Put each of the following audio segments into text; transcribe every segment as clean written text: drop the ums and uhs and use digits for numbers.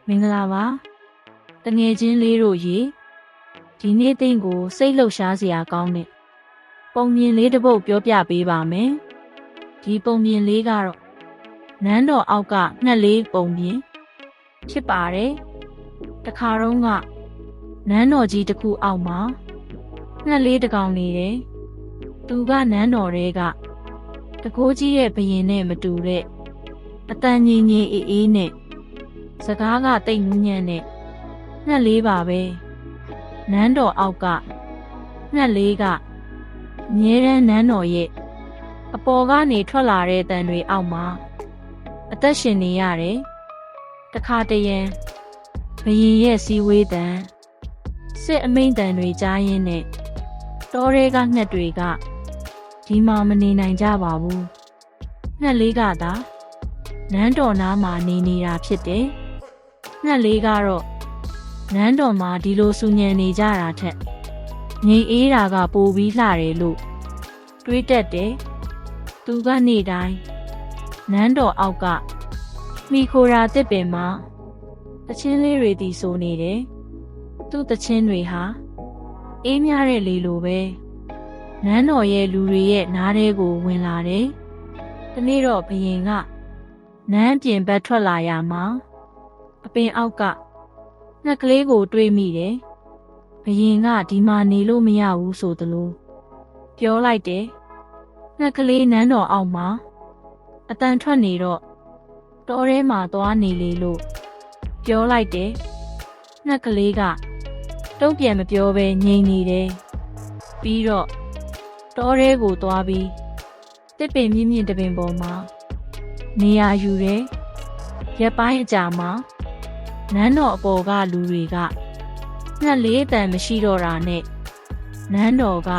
မင်္ဂလာပါတငယ်ချင်းလေးတို့ရေဒီနေ့သိန်းကိုစိတ်လှုပ်ရှားစရာကောင်းတဲ့ပုံမြင်လေးတစ်ပုဒ်ပြောပြပေးပါမယ်ဒီပုံမြင်လေးကတော့နန်းတော်အောက်ကငှက်လေးပုံမြင်ဖြစ်ပါတယ်တခါတော့ကနန်းတော်ကြီးတစ်ခုအောက်မှာငှက်လေးတစ်ကောင်နေတယ်သူကနန်းတော်ထဲကတကိုးကြီးရဲ့ဘရင်နဲ့မတူတဲ့အတန်ငြိမ်ငြိမ်အေးအေးနဲ့စကားကတိတ်နူးညံ့နဲ့ငှက်လေးပါပဲနန်းတော်အောက်ကငှက်လေးကအမြဲတမ်းနန်းတော်ရဲ့အပေါ်ကနေထွက်လာတဲ့တန်တွေအောက်မှာအသက်ရှင်နေရတယ်တခါတရံဘရင်ရဲ့စီဝေးတန်စစ်အမိန့်တန်တွေကြားရင်းနဲ့တောထဲကငှက်တွေကဒီမှာမနေနိုင်ကြပါဘူးငှက်လေးကသာနန်းတော်နားမှာနေနေတာဖြစ်တယ်ငှက်လေးကတော့နန်းတော်မှာဒီလိုဆူညံနေကြတာထက်ငြိမ်အေးတာကပိုပြီးလှတယ်လို့တွေးတတ်တယ်သူကနေ့တိုင်းနန်းတော်အောက်ကမိခိုရာတစ်ပင်မှာတချင်းလေးတွေတီဆိုနေတယ်သူ့တချင်းတွေဟာအေးမြတဲ့လေလိုပဲနန်းတော်ရဲ့လူတွေရဲ့နားထဲကိုဝင်လာတယ်ဒီနေ့တော့ဘရင်ကနန်းပြင်ဘက်ထွက်လာရမှာအပင်အောက်ကငှက်ကလေးကိုတွေးမိတယ်ဘရင်ကဒီမှာနေလို့မရဘူးဆိုသလိုပြောလိုက်တယ်ငှက်ကလေးနန်းတော်အောက်မှာအတန်ထွက်နေတော့တောထဲမှာသွားနေလေလို့ပြောလိုက်တယ်ငှက်ကလေးကတုံ့ပြန်မပြောဘဲငြိမ်နေတယ်ပြီးတော့တောထဲကိုသွားပြီးတစ်ပင်မြင့်မြင့်တစ်ပင်ပေါ်မှာနေရာယူတယ်ရက်ပိုင်းအကြာမှာနန်းတော်အပေါ်ကလူတွေကငှက်လေးတန်မရှိတော့တာနဲ့နန်းတော်က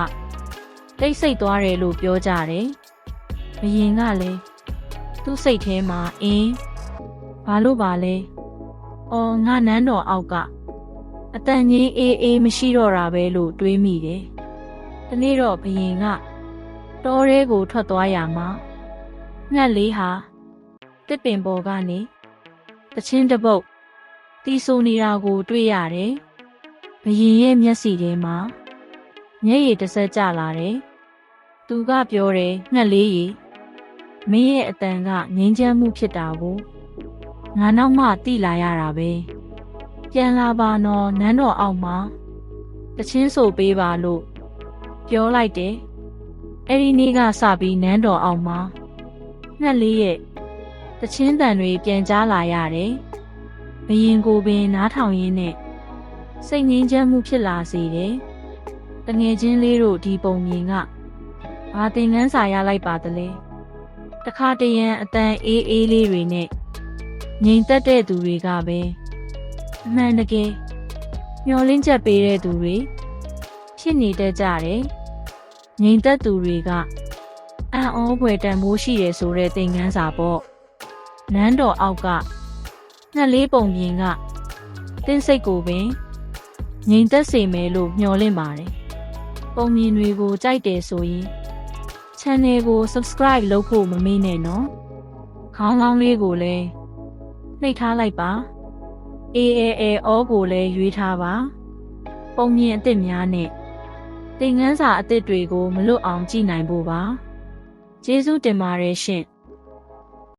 တိတ်ဆိတ်သွားတယ်လို့ပြောကြတယ်ဘရင်ကလည်းသူ့စိတ်ထဲမှာဘာလို့ပါလဲအော်ငါနန်းတော်အောက်ကအတန်ကြီးအေးမရှိတော့တာပဲလို့တွေးမိတယ်ဒီနေ့တော့ဘရင်ကတောထဲကိုထွက်သွားရမှာငှက်လေးဟာတစ်ပင်ပေါ်ကနေတချင်းတစ်ပုတ်တီးဆိုနေတာကိုတွေ့ရတယ်ဘရင်ရဲ့မျက်စိထဲမှာမျက်ရည်တစ်စက်ကျလာတယ်သူကပြောတယ်ငှက်လေးရေမင်းရဲ့အတန်ကငြိမ်းချမ်းမှုဖြစ်တာကိုငါနောက်မှသိလာရတာပဲပြန်လာပါနော်နန်းတော်အောက်မှာတချင်းဆိုပေးပါလို့ပြောလိုက်တယ်အဲ့ဒီနေ့ကစပြီးနန်းတော်အောက်မှာငှက်လေးရဲ့တချင်းတန်တွေပြန်ကြားလာရတယ်ဘရင်ကိုပင်နားထောင်ရင်းနဲ့စိတ်ငြိမ်းချမ်းမှုဖြစ်လာစေတယ်တငယ်ချင်းလေးတို့ဒီပုံမြင်ကဘာသင်ခန်းစာရလိုက်ပါသလဲတခါတရံအတန်အေးလေးတွေနဲ့ငြိမ်သက်တဲ့သူတွေကပဲအမှန်တကယ်မျောလင်းချက်ပေးတဲ့သူတွေဖြစ်နေတတ်ကြတယ်ငြိမ်သက်သူတွေကအံ့ဩဖွယ်တန်ဖိုးရှိတယ်ဆိုတဲ့သင်ခန်းစာပေါ့နန်းတော်အောက်ကငှက်လေးပုံပြင်ကတင်းစိတ်ကိုပင်ငြိမ်သက်စေမယ်လို့မျှော်လင့်ပါတယ်ပုံမြင်တွေကိုကြိုက်တယ်ဆိုရင် channel ကို subscribe လုပ်ဖို့မမေ့နဲ့နော်ခေါင်းလောင်းလေးကိုလည်းနှိပ်ထားလိုက်ပါ AAL ကိုလည်းရွေးထားပါပုံမြင်အသစ်များနဲ့သင်ခန်းစာအသစ်တွေကိုမလွတ်အောင်ကြည့်နိုင်ဖို့ပါကျေးဇူးတင်ပါတယ်ရှင်